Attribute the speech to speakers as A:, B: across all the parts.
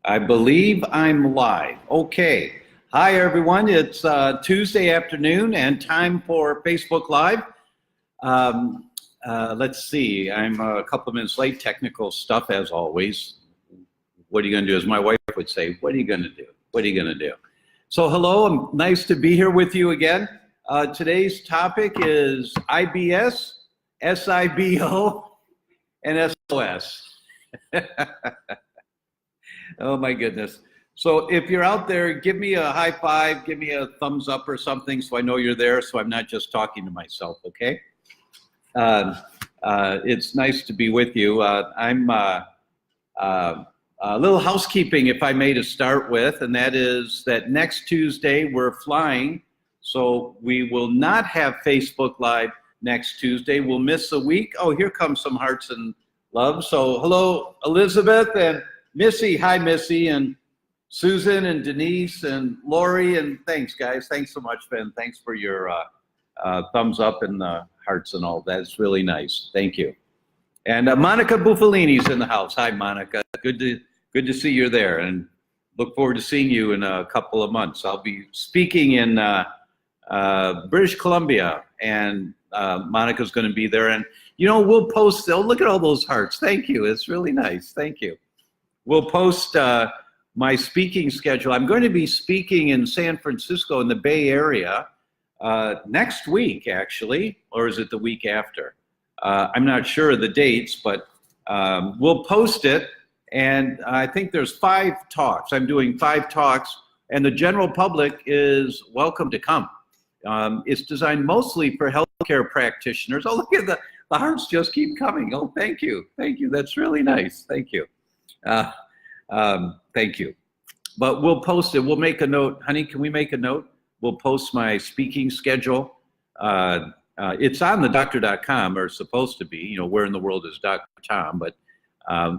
A: I believe I'm live. Okay. Hi, everyone. It's Tuesday afternoon and time for Facebook Live. Let's see. I'm a couple of minutes late. Technical stuff, as always. What are you going to do? As my wife would say, what are you going to do? What are you going to do? So hello. Nice to be here with you again. Today's topic is IBS, SIBO, and SOS. Oh my goodness. So if you're out there, give me a high five, give me a thumbs up or something so I know you're there, so I'm not just talking to myself, okay? It's nice to be with you. I'm a little housekeeping, if I may, to start with, and that is that next Tuesday we're flying, so we will not have Facebook Live next Tuesday. We'll miss a week. Oh, here comes some hearts and love. So hello, Elizabeth and Missy. Hi, Missy, and Susan and Denise and Lori, and thanks, guys. Thanks so much, Ben. Thanks for your thumbs up and hearts and all. That's really nice. Thank you. And Monica Buffalini's in the house. Hi, Monica. Good to see you there, and look forward to seeing you in a couple of months. I'll be speaking in British Columbia, and Monica's going to be there. And you know, we'll post. Oh, look at all those hearts. Thank you. It's really nice. Thank you. We'll post my speaking schedule. I'm going to be speaking in San Francisco in the Bay Area next week, actually, or is it the week after? I'm not sure of the dates, but we'll post it. And I think there's 5 talks. I'm doing 5 talks, and the general public is welcome to come. It's designed mostly for healthcare practitioners. Oh, look at the hearts just keep coming. Oh, thank you. Thank you. That's really nice. Thank you. Thank you. But we'll post it. We'll make a note. Honey, can we make a note? We'll post my speaking schedule. It's on the DrTom, or supposed to be. You know, where in the world is Dr. Tom? But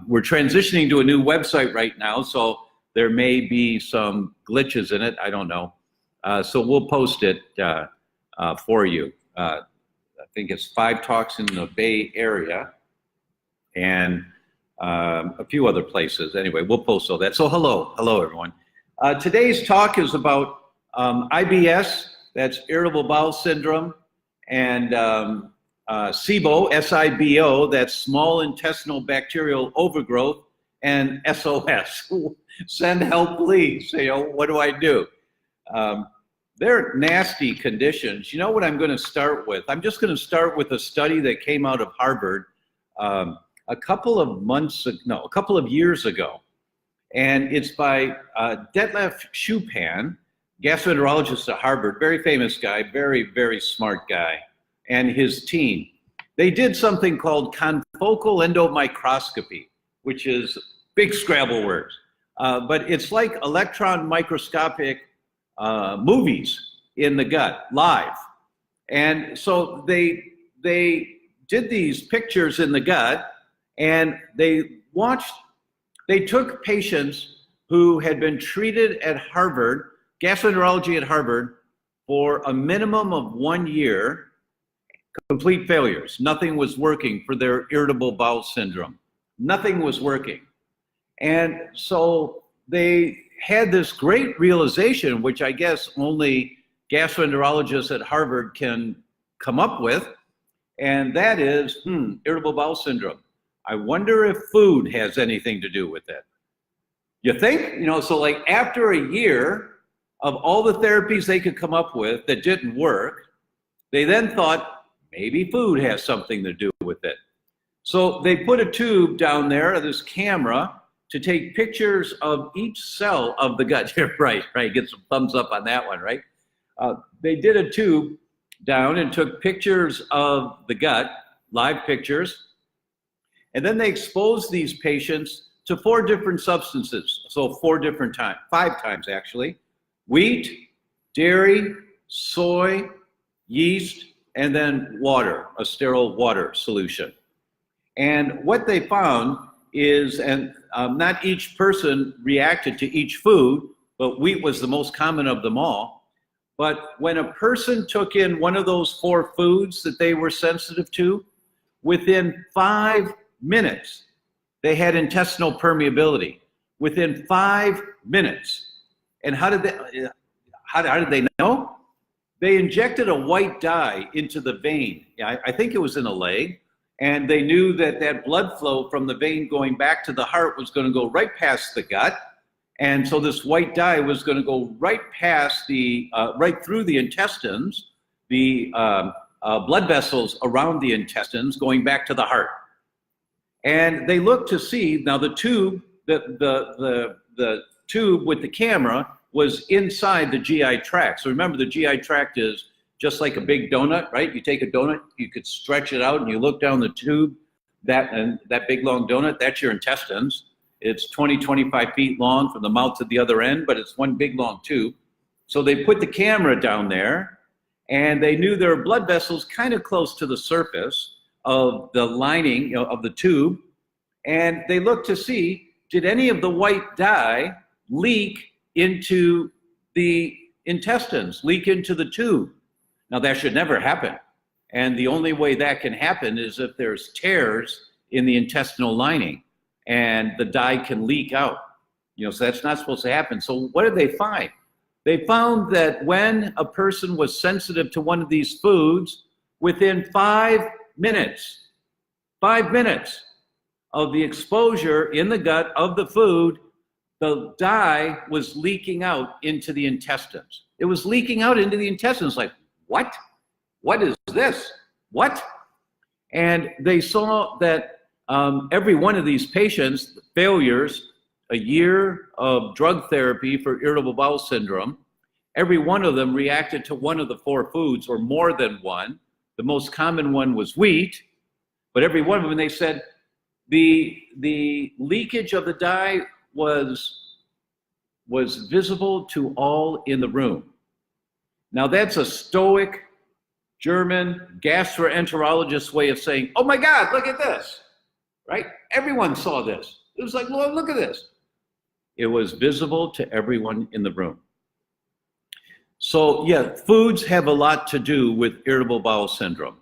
A: we're transitioning to a new website right now, so there may be some glitches in it. I don't know. So we'll post it for you. I think it's 5 talks in the Bay Area, and a few other places. Anyway, we'll post all that. So hello everyone. Today's talk is about IBS, that's irritable bowel syndrome, and SIBO, S-I-B-O, that's small intestinal bacterial overgrowth, and SOS, send help please. You know, what do I do? They're nasty conditions. You know what I'm going to start with? I'm just going to start with a study that came out of Harvard a couple of years ago, and it's by Detlef Schupan, gastroenterologist at Harvard, very famous guy, very, very smart guy, and his team. They did something called confocal endomicroscopy, which is big Scrabble words, but it's like electron microscopic movies in the gut, live. And so they did these pictures in the gut, and they took patients who had been treated at Harvard, gastroenterology at Harvard, for a minimum of 1 year, complete failures. Nothing was working for their irritable bowel syndrome. Nothing was working. And so they had this great realization, which I guess only gastroenterologists at Harvard can come up with, and that is, irritable bowel syndrome. I wonder if food has anything to do with it. You think? You know, so like after a year of all the therapies they could come up with that didn't work, they then thought maybe food has something to do with it. So they put a tube down there, this camera, to take pictures of each cell of the gut. right, get some thumbs up on that one, right? They did a tube down and took pictures of the gut, live pictures, and then they exposed these patients to 4 different substances. So 5 times actually: wheat, dairy, soy, yeast, and then water, a sterile water solution. And what they found is, and not each person reacted to each food, but wheat was the most common of them all. But when a person took in one of those 4 foods that they were sensitive to, within 5 minutes, they had intestinal permeability. within 5 minutes. And how did they know? They injected a white dye into the vein. I think it was in the leg. And they knew that that blood flow from the vein going back to the heart was going to go right past the gut. And so this white dye was going to go right past right through the intestines, the blood vessels around the intestines going back to the heart. And they looked to see, now the tube, the tube with the camera was inside the GI tract. So remember, the GI tract is just like a big donut, right? You take a donut, you could stretch it out and you look down the tube, that big long donut, that's your intestines. It's 20, 25 feet long from the mouth to the other end, but it's one big long tube. So they put the camera down there and they knew there were blood vessels kind of close to the surface of the lining of the tube. And they looked to see, did any of the white dye leak into the intestines, leak into the tube? Now that should never happen. And the only way that can happen is if there's tears in the intestinal lining and the dye can leak out. So that's not supposed to happen. So what did they find? They found that when a person was sensitive to one of these foods, within 5 minutes of the exposure in the gut of the food, the dye was leaking out into the intestines. It was leaking out into the intestines. Like, what? What is this? What? And they saw that every one of these patients, failures, a year of drug therapy for irritable bowel syndrome, every one of them reacted to one of the 4 foods or more than one. The most common one was wheat, but every one of them, they said the leakage of the dye was visible to all in the room. Now that's a stoic German gastroenterologist way of saying, oh my God, look at this, right? Everyone saw this. It was like, Lord, look at this. It was visible to everyone in the room. So yeah, foods have a lot to do with irritable bowel syndrome.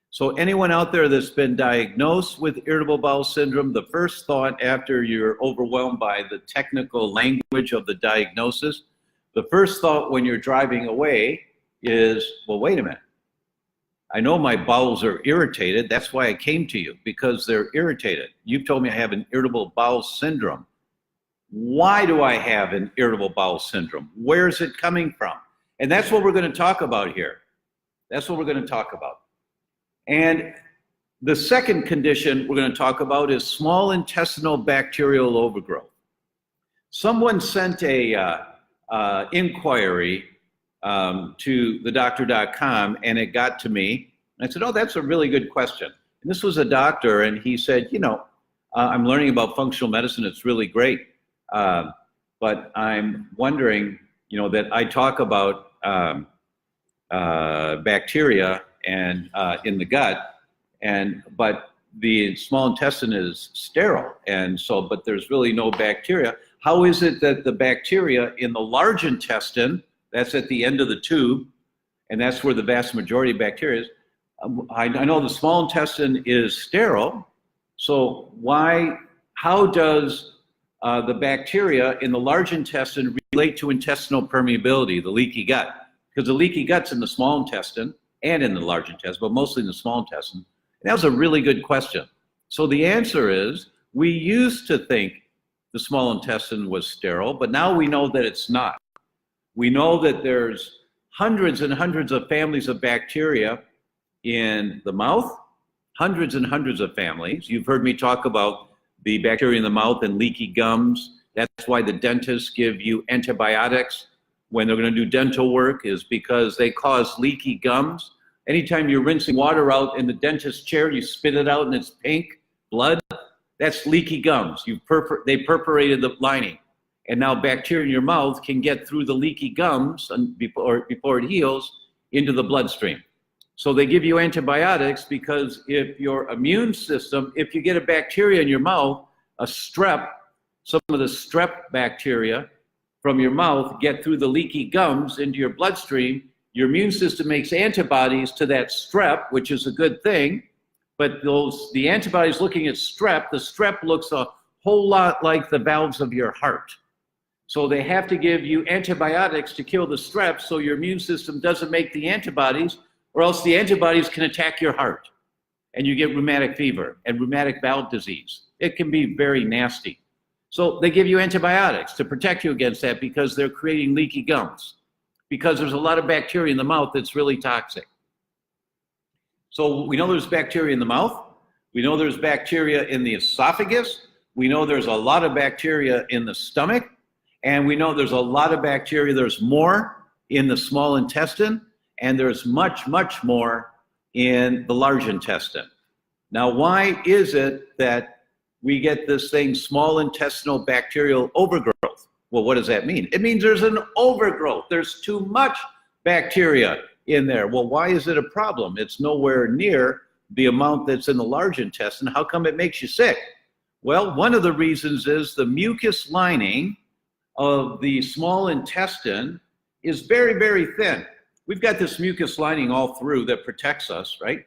A: So anyone out there that's been diagnosed with irritable bowel syndrome, the first thought after you're overwhelmed by the technical language of the diagnosis, the first thought when you're driving away is, well, wait a minute. I know my bowels are irritated. That's why I came to you, because they're irritated. You've told me I have an irritable bowel syndrome. Why do I have an irritable bowel syndrome? Where is it coming from? And that's what we're going to talk about here. That's what we're going to talk about. And the second condition we're going to talk about is small intestinal bacterial overgrowth. Someone sent a inquiry to theDr.com, and it got to me. And I said, oh, that's a really good question. And this was a doctor, and he said, I'm learning about functional medicine. It's really great. But I'm wondering, that I talk about bacteria and in the gut, but the small intestine is sterile, and so, but there's really no bacteria. How is it that the bacteria in the large intestine, that's at the end of the tube, and that's where the vast majority of bacteria is, I know the small intestine is sterile, so how does the bacteria in the large intestine relate to intestinal permeability, the leaky gut? Because the leaky gut's in the small intestine and in the large intestine, but mostly in the small intestine. And that was a really good question. So the answer is, we used to think the small intestine was sterile, but now we know that it's not. We know that there's hundreds and hundreds of families of bacteria in the mouth, hundreds and hundreds of families. You've heard me talk about the bacteria in the mouth and leaky gums. That's why the dentists give you antibiotics when they're going to do dental work, is because they cause leaky gums. Anytime you're rinsing water out in the dentist's chair, you spit it out and it's pink blood, that's leaky gums. They perforated the lining. And now bacteria in your mouth can get through the leaky gums before it heals into the bloodstream. So they give you antibiotics because if your immune system, if you get a bacteria in your mouth, some of the strep bacteria from your mouth get through the leaky gums into your bloodstream, your immune system makes antibodies to that strep, which is a good thing, but the antibodies looking at strep, the strep looks a whole lot like the valves of your heart. So they have to give you antibiotics to kill the strep so your immune system doesn't make the antibodies, or else the antibodies can attack your heart and you get rheumatic fever and rheumatic valve disease. It can be very nasty. So they give you antibiotics to protect you against that because they're creating leaky gums, because there's a lot of bacteria in the mouth that's really toxic. So we know there's bacteria in the mouth. We know there's bacteria in the esophagus. We know there's a lot of bacteria in the stomach. And we know there's a lot of bacteria. There's more in the small intestine, and there's much, much more in the large intestine. Now, why is it that we get this thing, small intestinal bacterial overgrowth? Well, what does that mean? It means there's an overgrowth. There's too much bacteria in there. Well, why is it a problem? It's nowhere near the amount that's in the large intestine. How come it makes you sick? Well, one of the reasons is the mucus lining of the small intestine is very, very thin. We've got this mucus lining all through that protects us, right?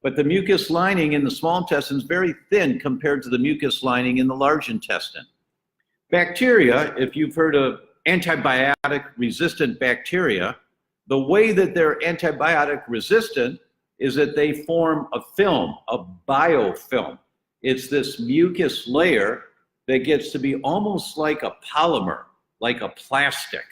A: But the mucus lining in the small intestine is very thin compared to the mucus lining in the large intestine. Bacteria, if you've heard of antibiotic resistant bacteria, the way that they're antibiotic resistant is that they form a film, a biofilm. It's this mucus layer that gets to be almost like a polymer, like a plastic.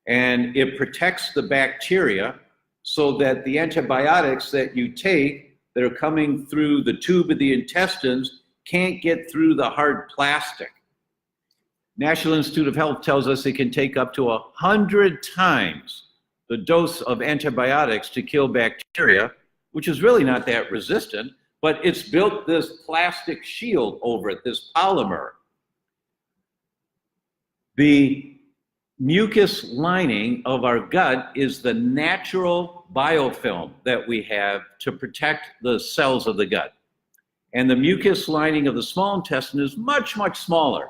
A: And it protects the bacteria so that the antibiotics that you take that are coming through the tube of the intestines can't get through the hard plastic. National Institute of Health tells us it can take up to 100 times the dose of antibiotics to kill bacteria, which is really not that resistant, but it's built this plastic shield over it, this polymer. The mucus lining of our gut is the natural biofilm that we have to protect the cells of the gut. And the mucus lining of the small intestine is much, much smaller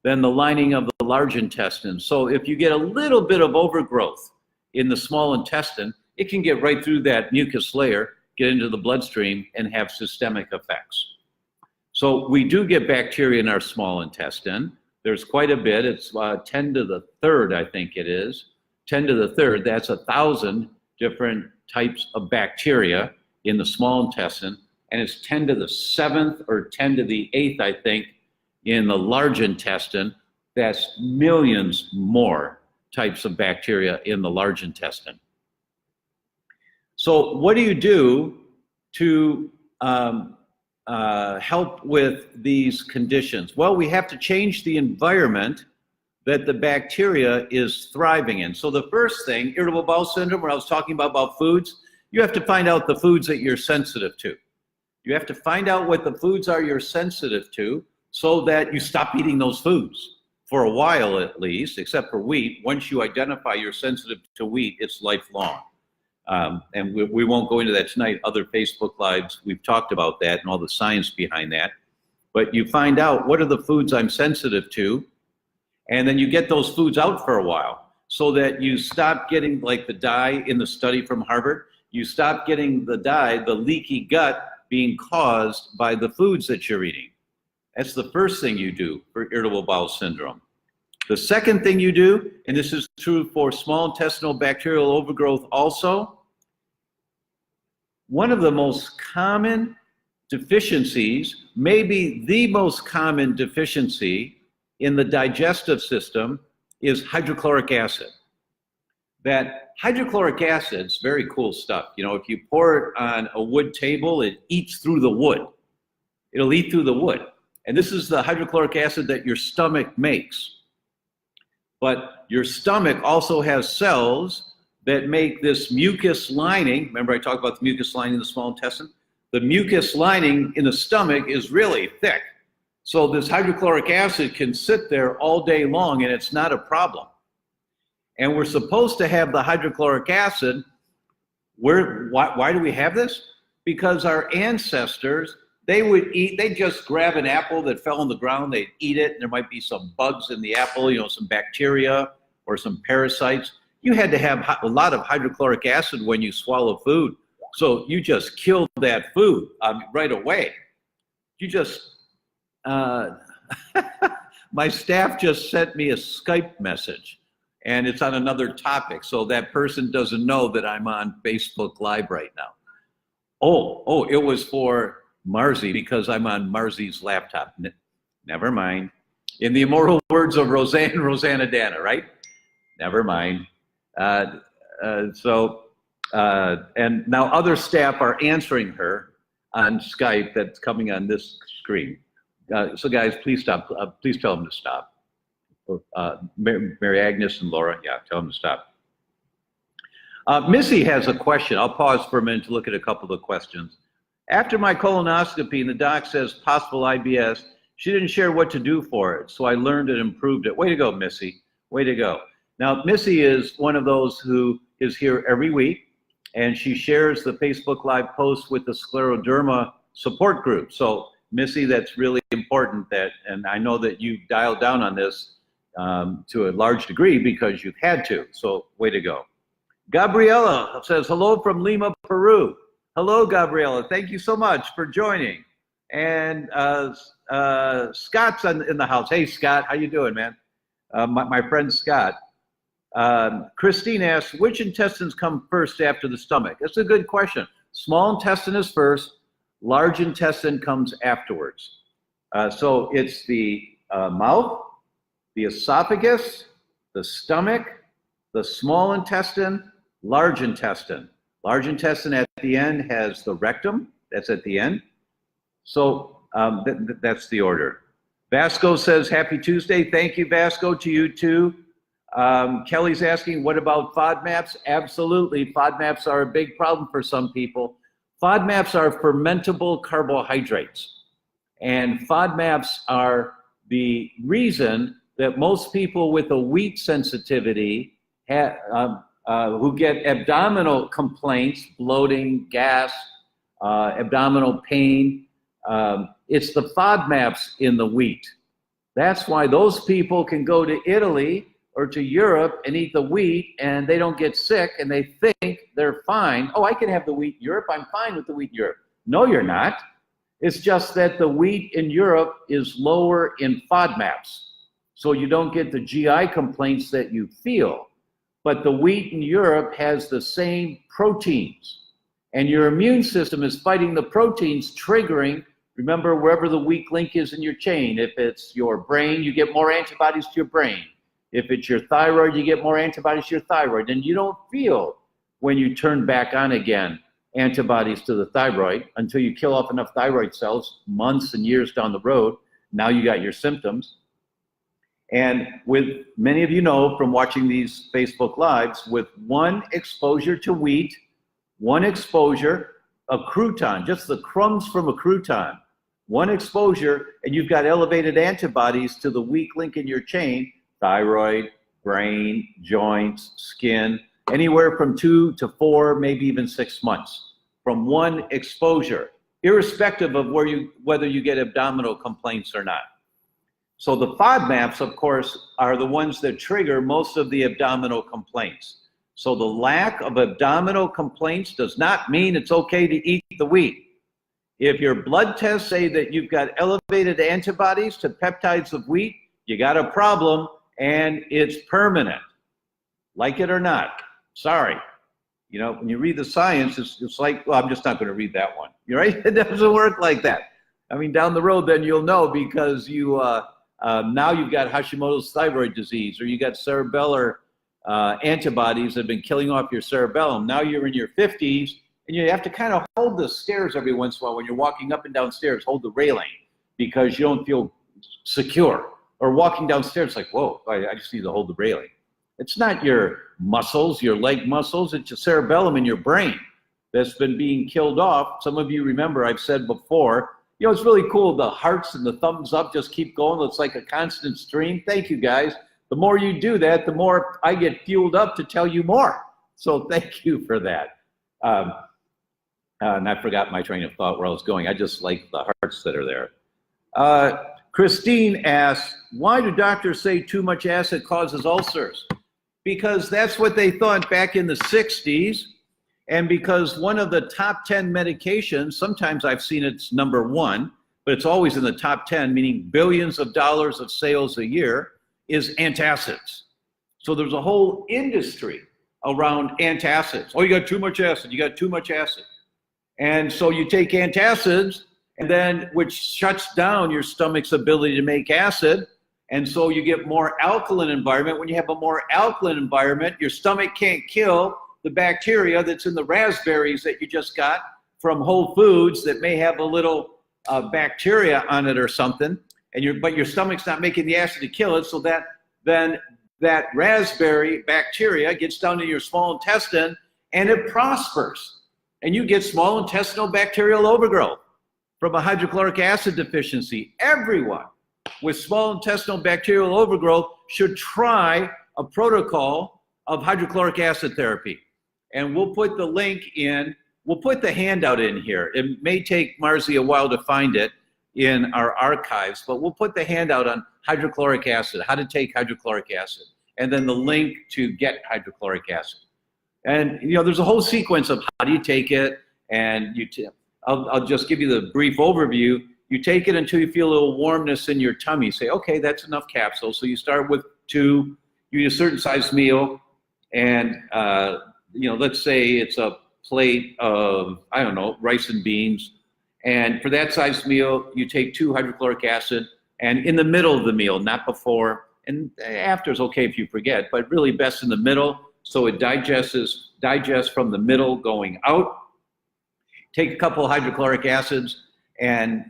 A: than the lining of the large intestine. So if you get a little bit of overgrowth in the small intestine, it can get right through that mucus layer, get into the bloodstream, and have systemic effects. So we do get bacteria in our small intestine. There's quite a bit. It's 10 to the third, I think it is. 10 to the third, that's 1,000 different types of bacteria in the small intestine. And it's 10 to the 7th or 10 to the 8th, I think, in the large intestine. That's millions more types of bacteria in the large intestine. So what do you do to help with these conditions? Well, we have to change the environment that the bacteria is thriving in. So the first thing, irritable bowel syndrome, where I was talking about foods, you have to find out the foods that you're sensitive to. You have to find out what the foods are you're sensitive to so that you stop eating those foods for a while at least, except for wheat. Once you identify you're sensitive to wheat, it's lifelong. And we won't go into that tonight. Other Facebook Lives, we've talked about that and all the science behind that. But you find out what are the foods I'm sensitive to, and then you get those foods out for a while so that you stop getting, like the dye in the study from Harvard, you stop getting the dye, the leaky gut, being caused by the foods that you're eating. That's the first thing you do for irritable bowel syndrome. The second thing you do, and this is true for small intestinal bacterial overgrowth also, one of the most common deficiencies, maybe the most common deficiency in the digestive system, is hydrochloric acid. That hydrochloric acid's very cool stuff. You know, if you pour it on a wood table, it eats through the wood. It'll eat through the wood. And this is the hydrochloric acid that your stomach makes. But your stomach also has cells that make this mucus lining. Remember I talked about the mucus lining in the small intestine? The mucus lining in the stomach is really thick. So this hydrochloric acid can sit there all day long and it's not a problem. And we're supposed to have the hydrochloric acid. Why do we have this? Because our ancestors, they'd just grab an apple that fell on the ground, they'd eat it, and there might be some bugs in the apple, you know, some bacteria or some parasites. You had to have a lot of hydrochloric acid when you swallow food. So you just killed that food right away. You just, My staff just sent me a Skype message, and it's on another topic, so that person doesn't know that I'm on Facebook Live right now. Oh, it was for Marzi, because I'm on Marzi's laptop. Never mind. In the immortal words of Rosanna Dana, right? Never mind. And now other staff are answering her on Skype that's coming on this screen. So guys, please stop. Please tell them to stop. Mary Agnes and Laura, yeah, tell them to stop. Missy has a question. I'll pause for a minute to look at a couple of questions. After my colonoscopy and the doc says possible IBS, she didn't share what to do for it, so I learned and improved it. Way to go, Missy. Way to go. Now, Missy is one of those who is here every week, and she shares the Facebook Live posts with the scleroderma support group. So, Missy, that's really important, and I know that you dialed down on this to a large degree because you've had to, so way to go. Gabriela says, hello from Lima, Peru. Hello, Gabriela. Thank you so much for joining. And Scott's in the house. Hey, Scott, how you doing, man? My friend Scott. Christine asks, which intestines come first after the stomach? That's a good question. Small intestine is first. Large intestine comes afterwards. So it's the mouth, the esophagus, the stomach, the small intestine, large intestine. Large intestine at the end has the rectum. That's at the end. So that's the order. Vasco says, happy Tuesday. Thank you, Vasco, to you too. Kelly's asking, what about FODMAPs? Absolutely, FODMAPs are a big problem for some people. FODMAPs are fermentable carbohydrates. And FODMAPs are the reason that most people with a wheat sensitivity who get abdominal complaints, bloating, gas, abdominal pain, it's the FODMAPs in the wheat. That's why those people can go to Italy or to Europe and eat the wheat and they don't get sick and they think they're fine. Oh, I can have the wheat in Europe. I'm fine with the wheat in Europe. No, you're not. It's just that the wheat in Europe is lower in FODMAPs. So you don't get the GI complaints that you feel. But the wheat in Europe has the same proteins. And your immune system is fighting the proteins, triggering, remember, wherever the weak link is in your chain. If it's your brain, you get more antibodies to your brain. If it's your thyroid, you get more antibodies to your thyroid. And you don't feel, when you turn back on again, antibodies to the thyroid until you kill off enough thyroid cells months and years down the road. Now you got your symptoms. And with many of you know from watching these Facebook Lives, with one exposure to wheat, one exposure, a crouton, just the crumbs from a crouton, one exposure, and you've got elevated antibodies to the weak link in your chain, thyroid, brain, joints, skin, anywhere from 2 to 4, maybe even 6 months from one exposure, irrespective of whether you get abdominal complaints or not. So the FODMAPs, of course, are the ones that trigger most of the abdominal complaints. So the lack of abdominal complaints does not mean it's okay to eat the wheat. If your blood tests say that you've got elevated antibodies to peptides of wheat, you got a problem and it's permanent. Like it or not. Sorry. You know, when you read the science, it's like, well, I'm just not going to read that one. You're right? It doesn't work like that. I mean, down the road, then you'll know because you now you've got Hashimoto's thyroid disease, or you got cerebellar antibodies that have been killing off your cerebellum. Now you're in your 50s, and you have to kind of hold the stairs every once in a while when you're walking up and down stairs, hold the railing because you don't feel secure. Or walking downstairs, like, whoa, I just need to hold the railing. It's not your muscles, your leg muscles, it's your cerebellum in your brain that's been being killed off. Some of you remember I've said before, you know, it's really cool. The hearts and the thumbs up just keep going. It's like a constant stream. Thank you, guys. The more you do that, the more I get fueled up to tell you more. So thank you for that. And I forgot my train of thought where I was going. I just like the hearts that are there. Christine asks, why do doctors say too much acid causes ulcers? Because that's what they thought back in the 60s. And because one of the top 10 medications, sometimes I've seen it's number 1, but it's always in the top 10, meaning billions of dollars of sales a year, is antacids. So there's a whole industry around antacids. Oh, you got too much acid, you got too much acid. And so you take antacids, and then which shuts down your stomach's ability to make acid. And so you get more alkaline environment. When you have a more alkaline environment, your stomach can't kill the bacteria that's in the raspberries that you just got from Whole Foods that may have a little bacteria on it or something, and but your stomach's not making the acid to kill it, so that then that raspberry bacteria gets down to your small intestine and it prospers, and you get small intestinal bacterial overgrowth from a hydrochloric acid deficiency. Everyone with small intestinal bacterial overgrowth should try a protocol of hydrochloric acid therapy, and we'll put the link in. We'll put the handout in here. It may take Marzi a while to find it in our archives, but we'll put the handout on hydrochloric acid, how to take hydrochloric acid, and then the link to get hydrochloric acid. And there's a whole sequence of how do you take it, and I'll just give you the brief overview. You take it until you feel a little warmness in your tummy. Say, okay, that's enough capsules. So you start with 2, you eat a certain size meal, and let's say it's a plate of, I don't know, rice and beans. And for that size meal, you take 2 hydrochloric acid, and in the middle of the meal, not before, and after is okay if you forget, but really best in the middle, so it digests from the middle going out. Take a couple of hydrochloric acids, and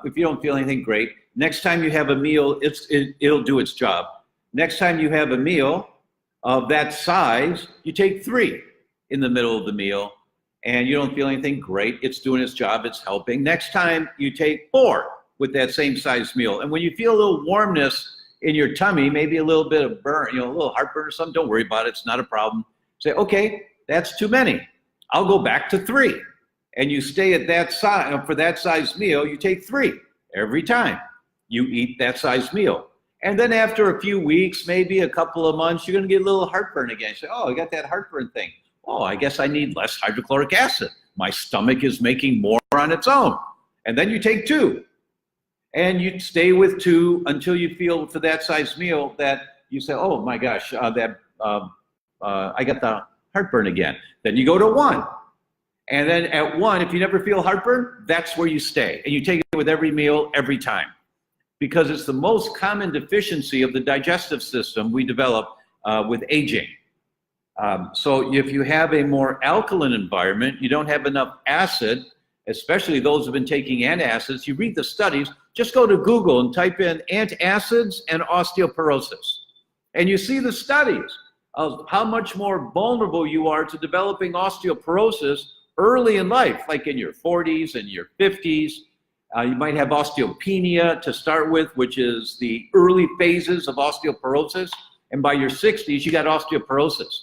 A: if you don't feel anything, great. Next time you have a meal, it'll do its job. Next time you have a meal of that size, you take 3 in the middle of the meal, and you don't feel anything, great, it's doing its job, it's helping. Next time you take 4 with that same size meal, and when you feel a little warmness in your tummy, maybe a little bit of burn, a little heartburn or something, don't worry about it, it's not a problem. Say, okay, that's too many, I'll go back to 3. And you stay at that size, for that size meal, you take 3 every time you eat that size meal. And then after a few weeks, maybe a couple of months, you're gonna get a little heartburn again. You say, oh, I got that heartburn thing. Oh, I guess I need less hydrochloric acid. My stomach is making more on its own. And then you take 2. And you stay with 2 until you feel for that size meal that you say, oh my gosh, I got the heartburn again. Then you go to 1. And then at 1, if you never feel heartburn, that's where you stay. And you take it with every meal, every time. Because it's the most common deficiency of the digestive system we develop with aging. So if you have a more alkaline environment, you don't have enough acid, especially those who've been taking antacids. You read the studies, just go to Google and type in antacids and osteoporosis. And you see the studies of how much more vulnerable you are to developing osteoporosis early in life, like in your 40s and your 50s. You might have osteopenia to start with, which is the early phases of osteoporosis. And by your 60s, you got osteoporosis.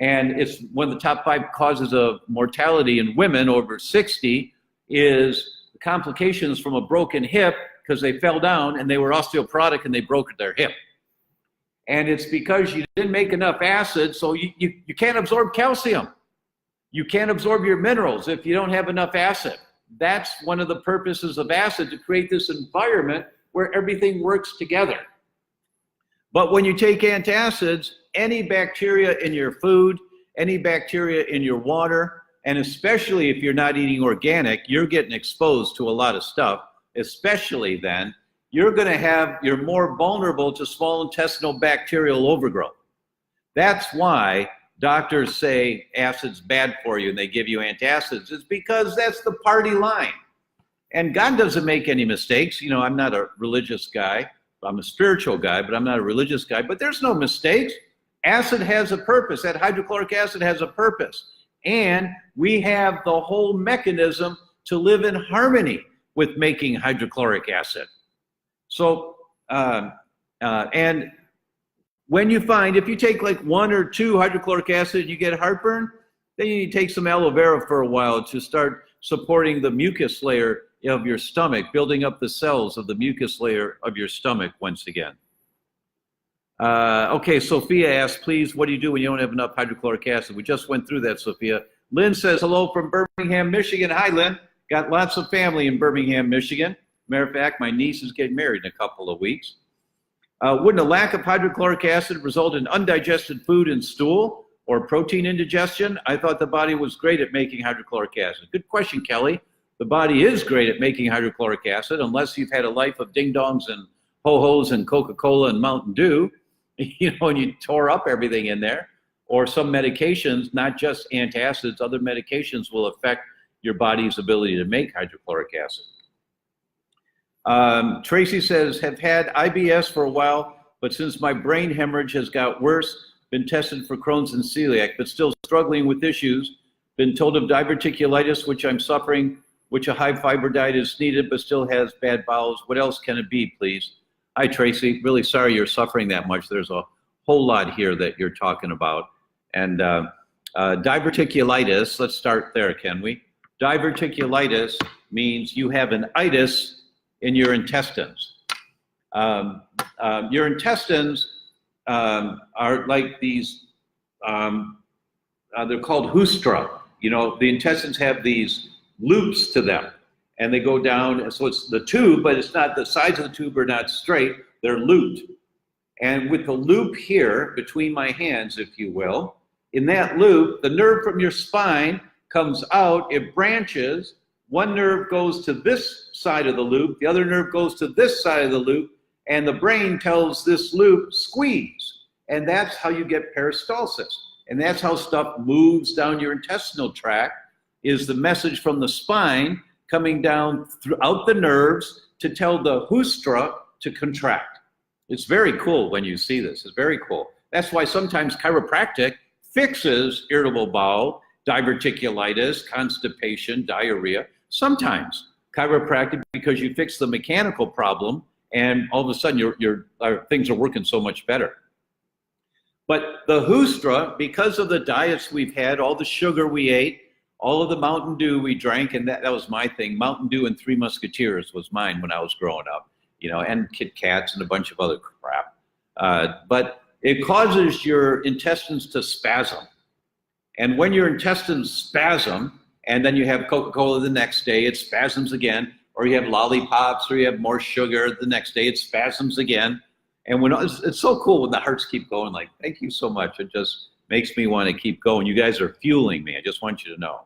A: And it's one of the top 5 causes of mortality in women over 60 is complications from a broken hip because they fell down and they were osteoporotic and they broke their hip. And it's because you didn't make enough acid, so you can't absorb calcium. You can't absorb your minerals if you don't have enough acid. That's one of the purposes of acid, to create this environment where everything works together. But when you take antacids, any bacteria in your food, any bacteria in your water, and especially if you're not eating organic, you're getting exposed to a lot of stuff. Especially then, you're more vulnerable to small intestinal bacterial overgrowth. That's why doctors say acid's bad for you and they give you antacids. It's because that's the party line. And God doesn't make any mistakes. I'm not a religious guy. I'm a spiritual guy, but I'm not a religious guy. But there's no mistakes. Acid has a purpose. That hydrochloric acid has a purpose. And we have the whole mechanism to live in harmony with making hydrochloric acid. So, and when you find, if you take like 1 or 2 hydrochloric acid, you get heartburn, then you need to take some aloe vera for a while to start supporting the mucus layer of your stomach, building up the cells of the mucus layer of your stomach once again. Okay, Sophia asked, please, what do you do when you don't have enough hydrochloric acid? We just went through that, Sophia. Lynn says, hello from Birmingham, Michigan. Hi, Lynn. Got lots of family in Birmingham, Michigan. Matter of fact, my niece is getting married in a couple of weeks. Wouldn't a lack of hydrochloric acid result in undigested food and stool or protein indigestion? I thought the body was great at making hydrochloric acid. Good question, Kelly. The body is great at making hydrochloric acid, unless you've had a life of ding-dongs and ho-hos and Coca-Cola and Mountain Dew, and you tore up everything in there. Or some medications, not just antacids, other medications will affect your body's ability to make hydrochloric acid. Tracy says, have had IBS for a while, but since my brain hemorrhage has got worse, been tested for Crohn's and celiac, but still struggling with issues. Been told of diverticulitis, which I'm suffering, which a high fiber diet is needed, but still has bad bowels. What else can it be, please? Hi, Tracy. Really sorry you're suffering that much. There's a whole lot here that you're talking about. And diverticulitis, let's start there, can we? Diverticulitis means you have an itis in your intestines. Your intestines are like these, they're called hustra. The intestines have these loops to them, and they go down, so it's the tube, but it's not, the sides of the tube are not straight, they're looped. And with the loop here, between my hands, if you will, in that loop, the nerve from your spine comes out, it branches, one nerve goes to this side of the loop, the other nerve goes to this side of the loop, and the brain tells this loop, squeeze. And that's how you get peristalsis. And that's how stuff moves down your intestinal tract, is the message from the spine coming down throughout the nerves to tell the hustra to contract. It's very cool when you see this. It's very cool. That's why sometimes chiropractic fixes irritable bowel, diverticulitis, constipation, diarrhea. Sometimes chiropractic, because you fix the mechanical problem, and all of a sudden your things are working so much better. But the hustra, because of the diets we've had, all the sugar we ate, all of the Mountain Dew we drank, and that was my thing. Mountain Dew and Three Musketeers was mine when I was growing up, and Kit Kats and a bunch of other crap. But it causes your intestines to spasm. And when your intestines spasm, and then you have Coca-Cola the next day, it spasms again, or you have lollipops, or you have more sugar the next day, it spasms again. And when it's so cool when the hearts keep going, like, thank you so much. It just makes me want to keep going. You guys are fueling me. I just want you to know.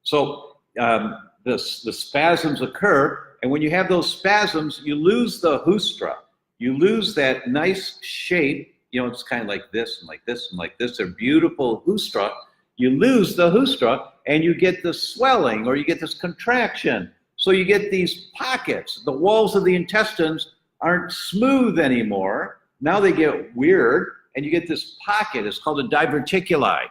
A: So the spasms occur, and when you have those spasms, you lose the hustra. You lose that nice shape. It's kind of like this and like this and like this. They're beautiful hustra. You lose the hustra, and you get the swelling, or you get this contraction. So you get these pockets. The walls of the intestines aren't smooth anymore. Now they get weird, and you get this pocket. It's called a diverticuli.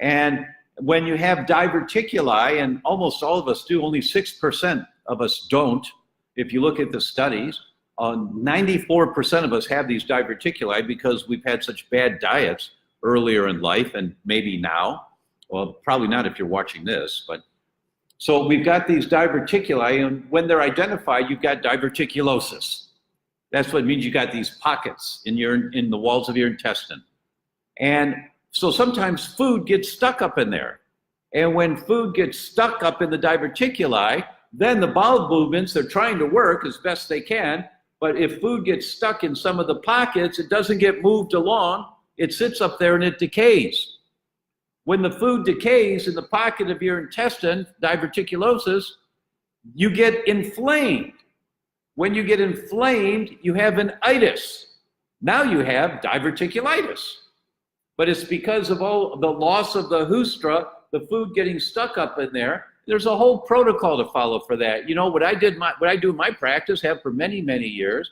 A: And when you have diverticuli, and almost all of us do, only 6% of us don't. If you look at the studies, 94% of us have these diverticuli because we've had such bad diets earlier in life, and maybe now. Well, probably not if you're watching this, but so we've got these diverticuli, and when they're identified, you've got diverticulosis. That's what it means. You got these pockets in the walls of your intestine. And so sometimes food gets stuck up in there. And when food gets stuck up in the diverticuli, then the bowel movements, they're trying to work as best they can, but if food gets stuck in some of the pockets, it doesn't get moved along, it sits up there and it decays. When the food decays in the pocket of your intestine, diverticulosis, you get inflamed. When you get inflamed, you have an itis. Now you have diverticulitis. But it's because of all the loss of the hustra, the food getting stuck up in there. There's a whole protocol to follow for that. What I do in my practice, have for many, many years,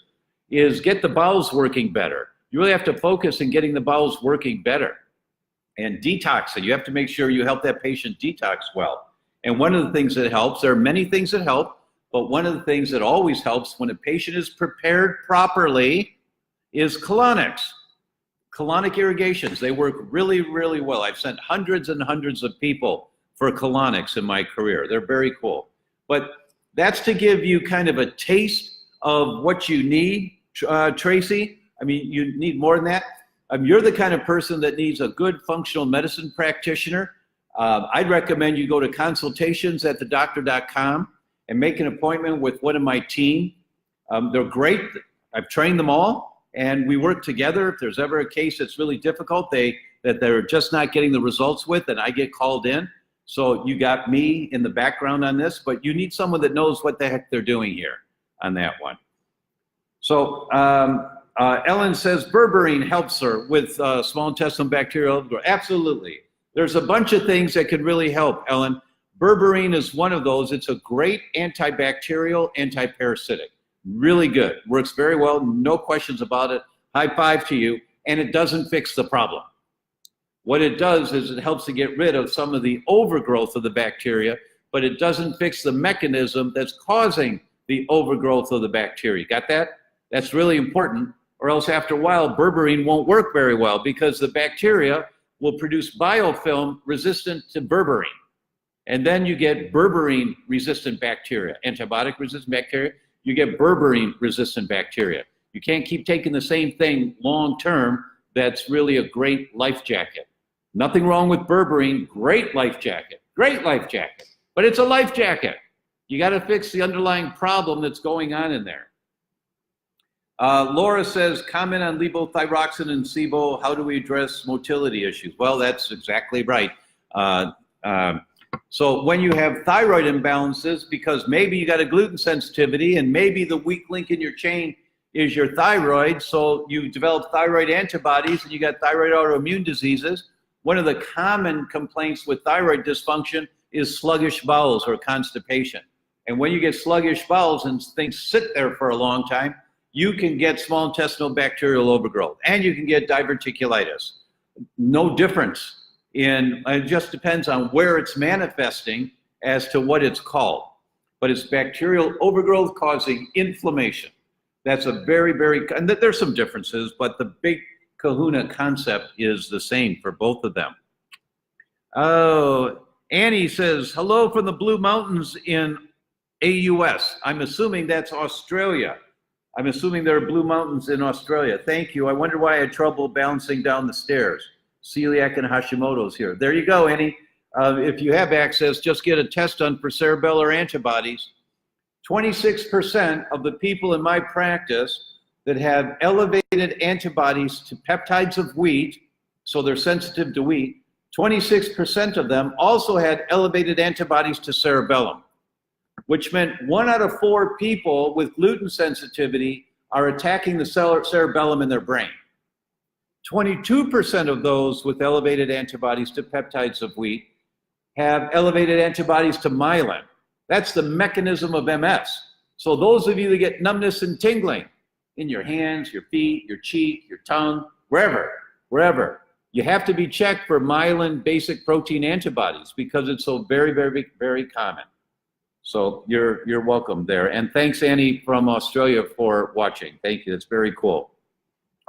A: is get the bowels working better. You really have to focus on getting the bowels working better. And detoxing, you have to make sure you help that patient detox well. And one of the things that helps, there are many things that help, but one of the things that always helps when a patient is prepared properly is colonics. Colonic irrigations, they work really, really well. I've sent hundreds and hundreds of people for colonics in my career. They're very cool. But that's to give you kind of a taste of what you need, Tracy. I mean, you need more than that. You're the kind of person that needs a good functional medicine practitioner. I'd recommend you go to consultations at theDr.com, and make an appointment with one of my team. They're great. I've trained them all, and we work together. If there's ever a case that's really difficult, that they're just not getting the results with, and I get called in. So you got me in the background on this, but you need someone that knows what the heck they're doing here on that one. So Ellen says berberine helps her with small intestinal bacterial overgrowth. Absolutely. There's a bunch of things that can really help, Ellen. Berberine is one of those. It's a great antibacterial, antiparasitic. Really good. Works very well. No questions about it. High five to you. And it doesn't fix the problem. What it does is it helps to get rid of some of the overgrowth of the bacteria, but it doesn't fix the mechanism that's causing the overgrowth of the bacteria. Got that? That's really important, or else after a while, berberine won't work very well because the bacteria will produce biofilm resistant to berberine. And then you get berberine resistant bacteria, antibiotic resistant bacteria, you get berberine resistant bacteria. You can't keep taking the same thing long term. That's really a great life jacket. Nothing wrong with berberine, great life jacket, but it's a life jacket. You got to fix the underlying problem that's going on in there. Laura says, comment on levothyroxine and SIBO. How do we address motility issues? Well, that's exactly right. So when you have thyroid imbalances, because maybe you got a gluten sensitivity and maybe the weak link in your chain is your thyroid, so you develop thyroid antibodies and you got thyroid autoimmune diseases. One of the common complaints with thyroid dysfunction is sluggish bowels or constipation. And when you get sluggish bowels and things sit there for a long time, you can get small intestinal bacterial overgrowth and you can get diverticulitis. No difference in, it just depends on where it's manifesting as to what it's called. But it's bacterial overgrowth causing inflammation. That's a very, and there's some differences, but the big kahuna concept is the same for both of them. Oh, Annie says, hello from the Blue Mountains in AUS. I'm assuming that's Australia. I'm assuming there are Blue Mountains in Australia. Thank you. I wonder why I had trouble bouncing down the stairs. Celiac and Hashimoto's here. There you go, Annie. If you have access, just get a test done for cerebellar antibodies. 26% of the people in my practice that have elevated antibodies to peptides of wheat, so they're sensitive to wheat, 26% of them also had elevated antibodies to cerebellum, which meant 1 out of 4 people with gluten sensitivity are attacking the cerebellum in their brain. 22% of those with elevated antibodies to peptides of wheat have elevated antibodies to myelin. That's the mechanism of MS. So those of you that get numbness and tingling in your hands, your feet, your cheek, your tongue, wherever, you have to be checked for myelin basic protein antibodies because it's so very common. So you're welcome there. And thanks, Annie, from Australia for watching. Thank you. That's very cool.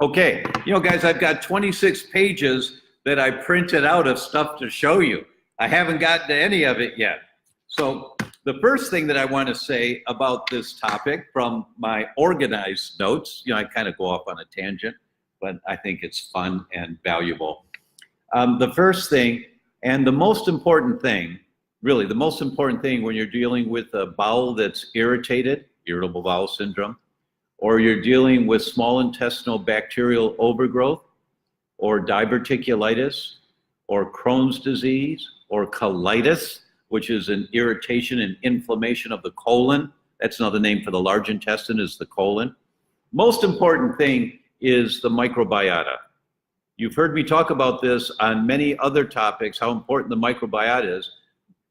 A: Okay, you know, guys, I've got 26 pages that I printed out of stuff to show you. I haven't gotten to any of it yet. So the first thing that I want to say about this topic from my organized notes, you know, I kind of go off on a tangent, but I think it's fun and valuable. The first thing and the most important thing, really the most important thing when you're dealing with a bowel that's irritated, irritable bowel syndrome, or you're dealing with small intestinal bacterial overgrowth, or diverticulitis, or Crohn's disease, or colitis, which is an irritation and inflammation of the colon. That's another name for the large intestine, is the colon. Most important thing is the microbiota. You've heard me talk about this on many other topics, how important the microbiota is.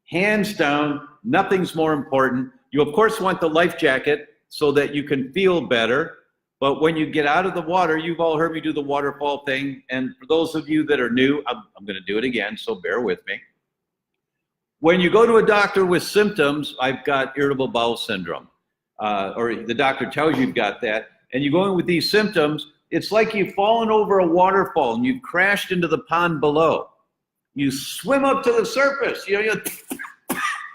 A: Hands down, nothing's more important. You of course want the life jacket so that you can feel better, but when you get out of the water, you've all heard me do the waterfall thing, and for those of you that are new, I'm gonna do it again, so bear with me. When you go to a doctor with symptoms, I've got irritable bowel syndrome, or the doctor tells you you've got that, and you go in with these symptoms, it's like you've fallen over a waterfall and you've crashed into the pond below. You swim up to the surface, you know,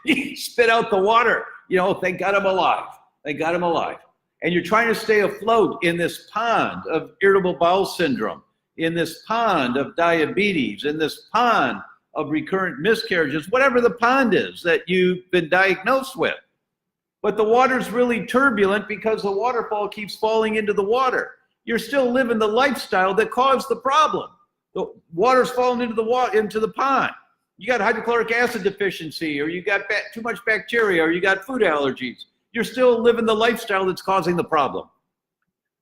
A: you spit out the water, you know, thank God I'm alive. Thank God I'm alive. And you're trying to stay afloat in this pond of irritable bowel syndrome, in this pond of diabetes, in this pond of recurrent miscarriages, whatever the pond is that you've been diagnosed with. but the water's really turbulent because the waterfall keeps falling into the water. You're still living the lifestyle that caused the problem. The water's falling into the pond. You got hydrochloric acid deficiency, or you got too much bacteria, or you got food allergies. You're still living the lifestyle that's causing the problem.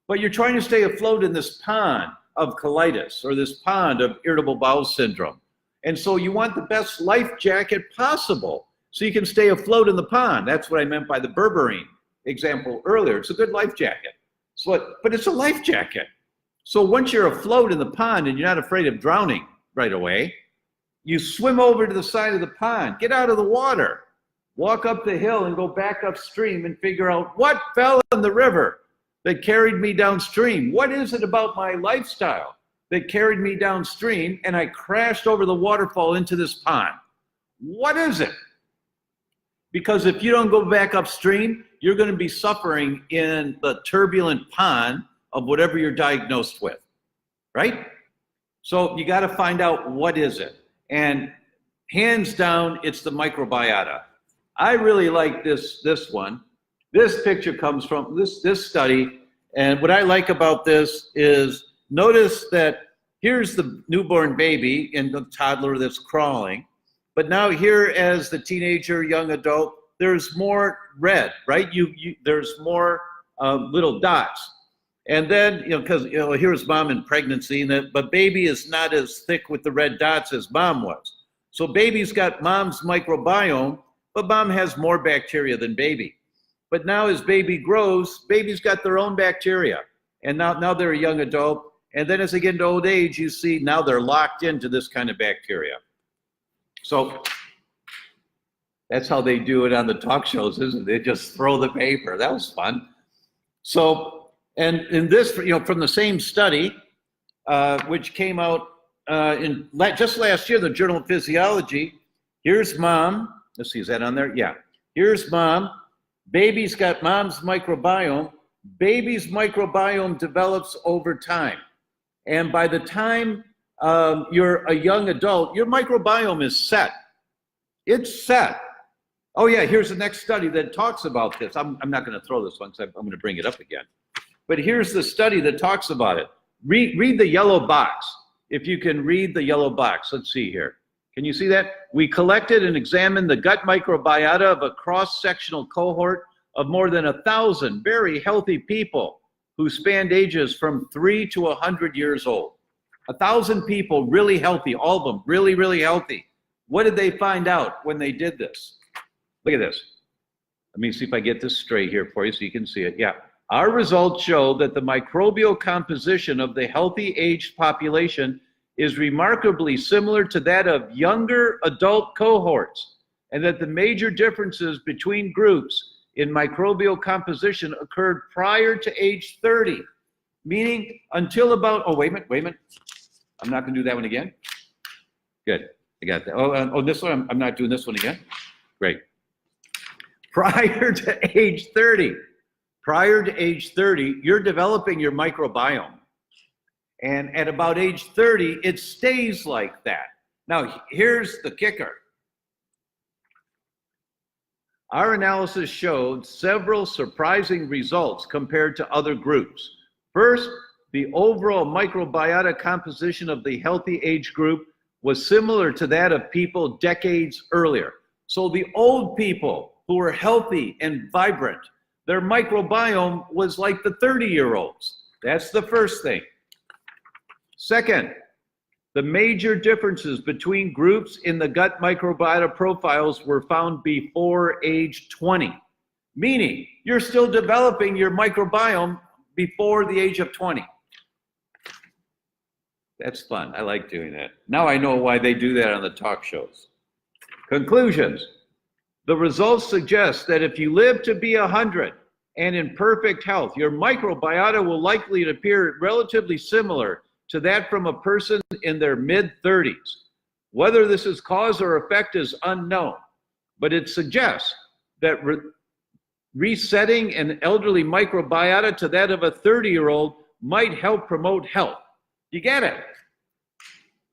A: But you're trying to stay afloat in this pond of colitis or this pond of irritable bowel syndrome. And so you want the best life jacket possible so you can stay afloat in the pond. That's what I meant by the berberine example earlier. It's a good life jacket. But it's a life jacket. So once you're afloat in the pond and you're not afraid of drowning right away, you swim over to the side of the pond, get out of the water, walk up the hill and go back upstream and figure out what fell in the river that carried me downstream. What is it about my lifestyle that carried me downstream and I crashed over the waterfall into this pond? What is it? Because if you don't go back upstream, you're going to be suffering in the turbulent pond of whatever you're diagnosed with, right? So you got to find out what is it. And hands down, it's the microbiota. I really like this one. This picture comes from this study. And what I like about this is notice that here's the newborn baby and the toddler that's crawling. But now here as the teenager, young adult, there's more red, right? There's more little dots. And then, because here's mom in pregnancy, but baby is not as thick with the red dots as mom was. So baby's got mom's microbiome, but mom has more bacteria than baby. But now as baby grows, baby's got their own bacteria. And now they're a young adult. And then as they get into old age, you see now they're locked into this kind of bacteria. So that's how they do it on the talk shows, isn't it? They just throw the paper. That was fun. So, and in this, from the same study, which came out just last year, the Journal of Physiology, here's mom. Let's see, is that on there? Yeah. Here's mom. Baby's got mom's microbiome. Baby's microbiome develops over time. And by the time you're a young adult, your microbiome is set. It's set. Oh yeah, here's the next study that talks about this. I'm not going to throw this one because I'm going to bring it up again. But here's the study that talks about it. Read the yellow box. If you can read the yellow box, let's see here. Can you see that? We collected and examined the gut microbiota of a cross-sectional cohort of more than 1,000 very healthy people who spanned ages from 3 to 100 years old. 1,000 people really healthy, all of them really, really healthy. What did they find out when they did this? Look at this. Let me see if I get this straight here for you so you can see it. Yeah. Our results show that the microbial composition of the healthy aged population is remarkably similar to that of younger adult cohorts, and that the major differences between groups in microbial composition occurred prior to age 30, meaning until about, oh, wait a minute. I'm not going to do that one again. Good. I got that. Oh, this one, I'm not doing this one again. Great. Prior to age 30. Prior to age 30, you're developing your microbiome. And at about age 30, it stays like that. Now, here's the kicker. Our analysis showed several surprising results compared to other groups. First, the overall microbiota composition of the healthy age group was similar to that of people decades earlier. So the old people who were healthy and vibrant, their microbiome was like the 30-year-olds. That's the first thing. Second, the major differences between groups in the gut microbiota profiles were found before age 20, meaning you're still developing your microbiome before the age of 20. That's fun. I like doing that. Now I know why they do that on the talk shows. Conclusions. The results suggest that if you live to be 100 and in perfect health, your microbiota will likely appear relatively similar to that from a person in their mid-30s. Whether this is cause or effect is unknown, but it suggests that resetting an elderly microbiota to that of a 30-year-old might help promote health. You get it?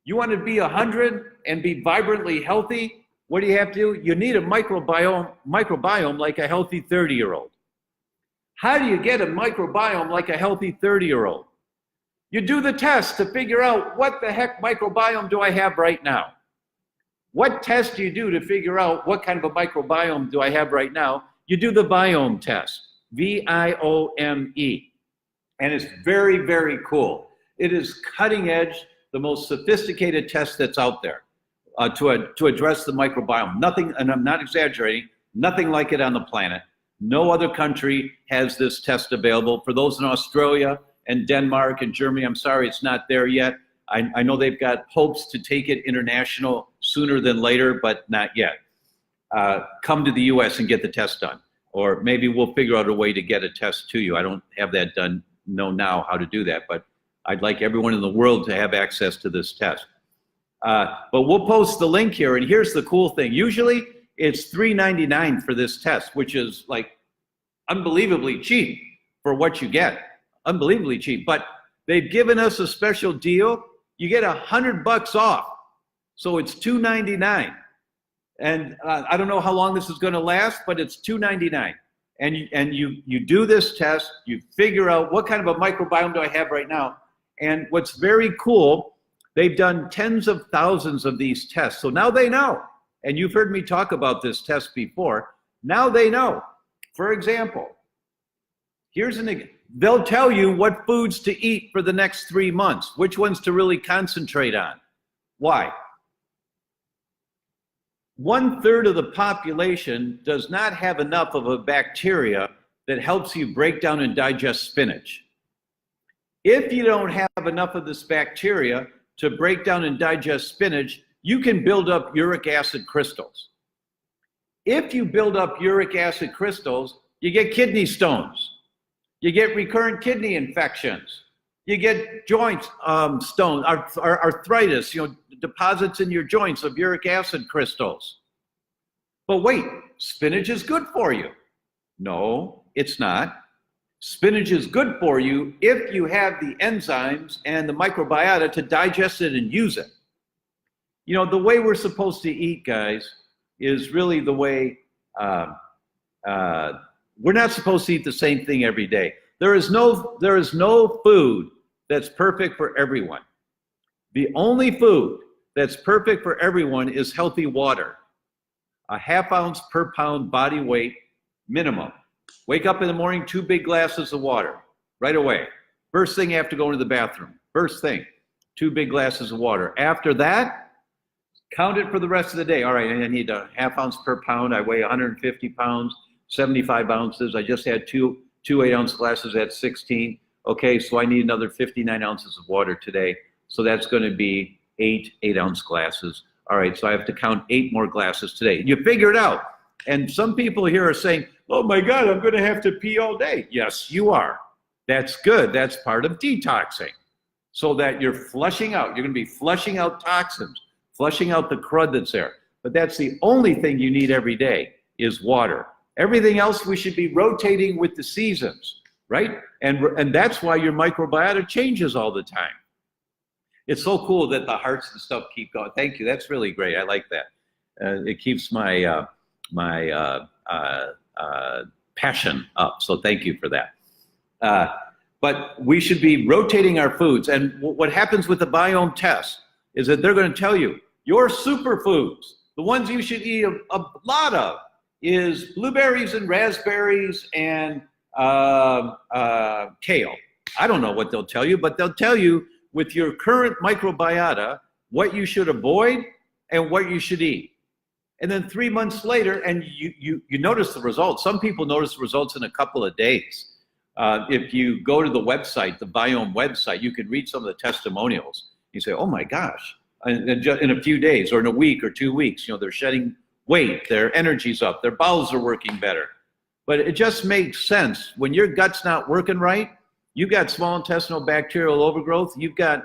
A: You want to be 100 and be vibrantly healthy? What do you have to do? You need a microbiome like a healthy 30-year-old. How do you get a microbiome like a healthy 30-year-old? You do the test to figure out what the heck microbiome do I have right now. What test do you do to figure out what kind of a microbiome do I have right now? You do the biome test, V-I-O-M-E. And it's very, very cool. It is cutting edge, the most sophisticated test that's out there to address the microbiome. Nothing, and I'm not exaggerating, nothing like it on the planet. No other country has this test available. For those in Australia and Denmark and Germany, I'm sorry it's not there yet. I know they've got hopes to take it international sooner than later, but not yet. Come to the US and get the test done. Or maybe we'll figure out a way to get a test to you. I don't have that done, know now how to do that, but I'd like everyone in the world to have access to this test. But we'll post the link here, and here's the cool thing. Usually it's $3.99 for this test, which is like unbelievably cheap for what you get. Unbelievably cheap, but they've given us a special deal. You get $100 off, so it's $2.99. And I don't know how long this is going to last, but it's $2.99. And you do this test, you figure out what kind of a microbiome do I have right now. And what's very cool, they've done tens of thousands of these tests. So now they know. And you've heard me talk about this test before. Now they know. For example, they'll tell you what foods to eat for the next 3 months, which ones to really concentrate on. Why? 1/3 of the population does not have enough of a bacteria that helps you break down and digest spinach. If you don't have enough of this bacteria to break down and digest spinach, you can build up uric acid crystals. If you build up uric acid crystals, you get kidney stones. You get recurrent kidney infections. You get joint stones, arthritis, deposits in your joints of uric acid crystals. But wait, spinach is good for you. No, it's not. Spinach is good for you if you have the enzymes and the microbiota to digest it and use it. The way we're supposed to eat, guys, is really the way, we're not supposed to eat the same thing every day. There is no food that's perfect for everyone. The only food that's perfect for everyone is healthy water. A 1/2 ounce per pound body weight minimum. Wake up in the morning, 2 big glasses of water right away. First thing after going to the bathroom. First thing, 2 big glasses of water. After that, count it for the rest of the day. All right, I need a 1/2 ounce per pound. I weigh 150 pounds, 75 ounces. I just had two 8-ounce glasses at 16. Okay, so I need another 59 ounces of water today. So that's going to be 8 8-ounce glasses. All right, so I have to count 8 more glasses today. You figure it out. And some people here are saying, oh my God, I'm going to have to pee all day. Yes, you are. That's good. That's part of detoxing. So that you're flushing out. You're going to be flushing out toxins, flushing out the crud that's there. But that's the only thing you need every day is water. Everything else we should be rotating with the seasons, right? And that's why your microbiota changes all the time. It's so cool that the hearts and stuff keep going. Thank you. That's really great. I like that. It keeps my passion up. So thank you for that. But we should be rotating our foods. And what happens with the biome test is that they're going to tell you your superfoods, the ones you should eat a lot of, is blueberries and raspberries and kale. I don't know what they'll tell you, but they'll tell you with your current microbiota what you should avoid and what you should eat. And then 3 months later, and you notice the results. Some people notice the results in a couple of days. If you go to the website, the Biome website, you can read some of the testimonials. You say, oh my gosh, and just in a few days or in a week or 2 weeks, they're shedding weight, their energy's up, their bowels are working better. But it just makes sense. When your gut's not working right, you've got small intestinal bacterial overgrowth, you've got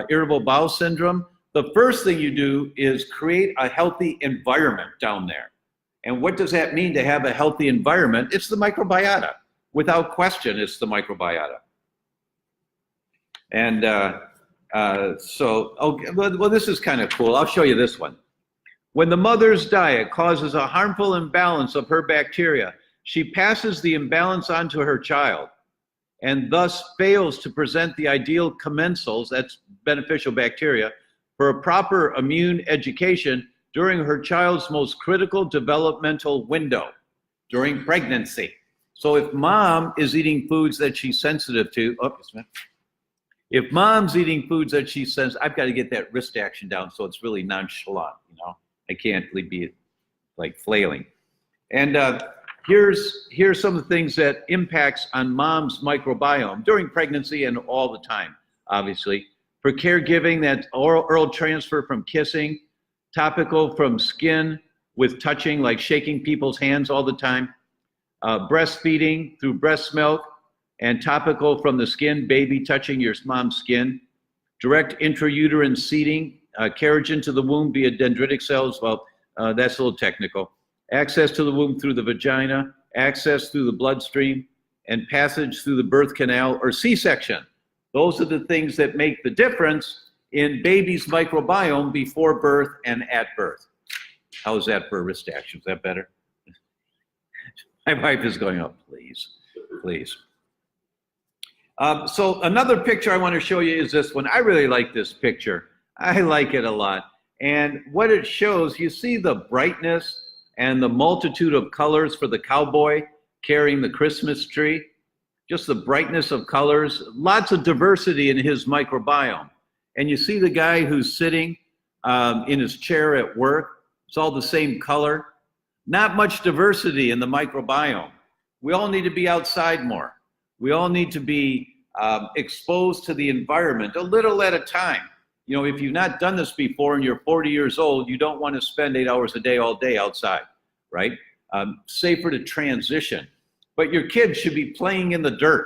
A: irritable bowel syndrome. The first thing you do is create a healthy environment down there. And what does that mean to have a healthy environment? It's the microbiota. Without question, it's the microbiota. And well, this is kind of cool. I'll show you this one. When the mother's diet causes a harmful imbalance of her bacteria, she passes the imbalance on to her child and thus fails to present the ideal commensals, that's beneficial bacteria, for a proper immune education during her child's most critical developmental window, during pregnancy. So if mom is eating foods that she's sensitive to, if mom's eating foods that she says, I've got to get that wrist action down so it's really nonchalant, you know, I can't be like flailing. And here's some of the things that impacts on mom's microbiome during pregnancy and all the time, obviously. For caregiving, that's oral transfer from kissing, topical from skin with touching, like shaking people's hands all the time, breastfeeding through breast milk, and topical from the skin, baby touching your mom's skin, direct intrauterine seeding, carriage into the womb via dendritic cells, well, that's a little technical, access to the womb through the vagina, access through the bloodstream, and passage through the birth canal or C-section. Those are the things that make the difference in baby's microbiome before birth and at birth. How is that for a wrist action? Is that better? My wife is going, oh, please, please. So another picture I want to show you is this one. I really like this picture. I like it a lot. And what it shows, you see the brightness and the multitude of colors for the cowboy carrying the Christmas tree. Just the brightness of colors, lots of diversity in his microbiome. And you see the guy who's sitting in his chair at work, it's all the same color. Not much diversity in the microbiome. We all need to be outside more. We all need to be exposed to the environment a little at a time. You know, if you've not done this before and you're 40 years old, you don't want to spend 8 hours a day all day outside, right? Safer to transition. But your kids should be playing in the dirt.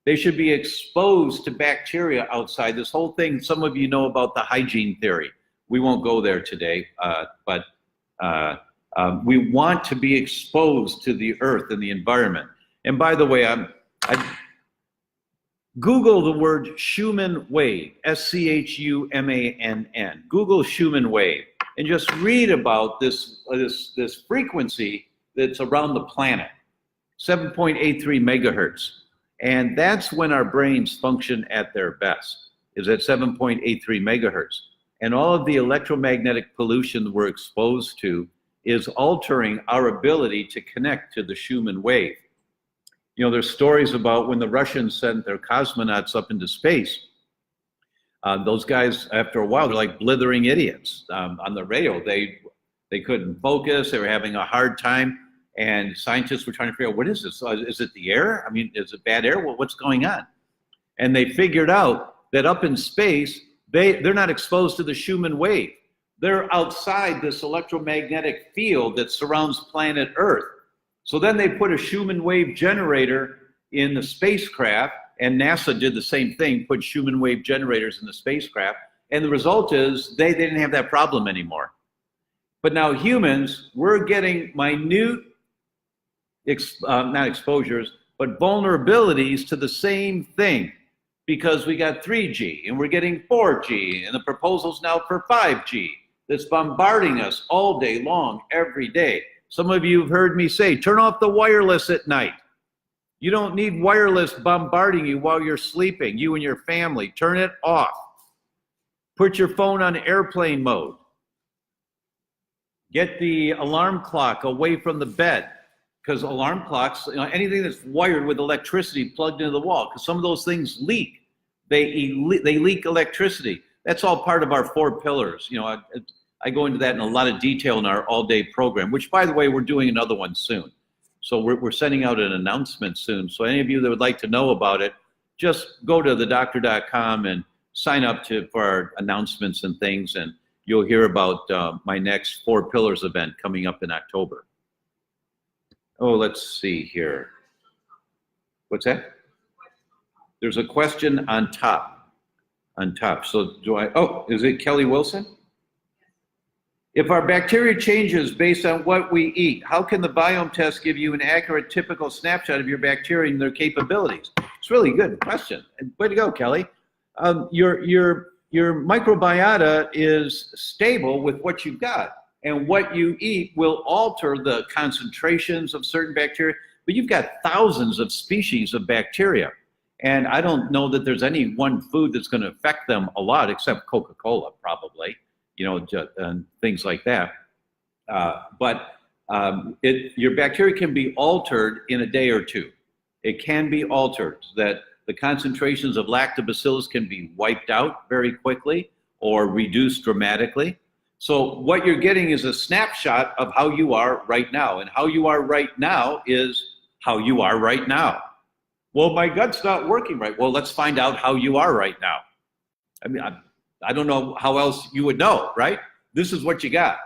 A: They should be exposed to bacteria outside. This whole thing, some of you know about the hygiene theory. We won't go there today, but we want to be exposed to the earth and the environment. And by the way, I Google the word Schumann wave, S-C-H-U-M-A-N-N. Google Schumann wave and just read about this frequency that's around the planet. 7.83 megahertz. And that's when our brains function at their best, is at 7.83 megahertz. And all of the electromagnetic pollution we're exposed to is altering our ability to connect to the Schumann wave. You know, there's stories about when the Russians sent their cosmonauts up into space. Those guys, after a while, they're like blithering idiots on the radio. They couldn't focus. They were having a hard time. And scientists were trying to figure out, what is this? Is it the air? I mean, is it bad air? Well, what's going on? And they figured out that up in space, they're not exposed to the Schumann wave. They're outside this electromagnetic field that surrounds planet Earth. So then they put a Schumann wave generator in the spacecraft, and NASA did the same thing, put Schumann wave generators in the spacecraft. And the result is they didn't have that problem anymore. But now humans, we're getting minute not exposures, but vulnerabilities to the same thing, because we got 3G and we're getting 4G and the proposal's now for 5G that's bombarding us all day long, every day. Some of you have heard me say, turn off the wireless at night. You don't need wireless bombarding you while you're sleeping, you and your family. Turn it off. Put your phone on airplane mode. Get the alarm clock away from the bed. Because alarm clocks, you know, anything that's wired with electricity plugged into the wall, because some of those things leak. They leak electricity. That's all part of our 4 pillars. You know, I go into that in a lot of detail in our all-day program, which, by the way, we're doing another one soon. So we're sending out an announcement soon. So any of you that would like to know about it, just go to theDr.com and sign up for our announcements and things, and you'll hear about my next 4 Pillars event coming up in October. Oh, let's see here. What's that? There's a question on top. On top. So is it Kelly Wilson? If our bacteria changes based on what we eat, how can the biome test give you an accurate, typical snapshot of your bacteria and their capabilities? It's a really good question. Way to go, Kelly. Your microbiota is stable with what you've got. and what you eat will alter the concentrations of certain bacteria, but you've got thousands of species of bacteria. And I don't know that there's any one food that's going to affect them a lot, except Coca-Cola, probably, you know, and things like that. Your bacteria can be altered in a day or two. It can be altered, that the concentrations of lactobacillus can be wiped out very quickly or reduced dramatically. So what you're getting is a snapshot of how you are right now. And how you are right now is how you are right now. Well, my gut's not working right. Well, let's find out how you are right now. I mean, I don't know how else you would know, right? This is what you got.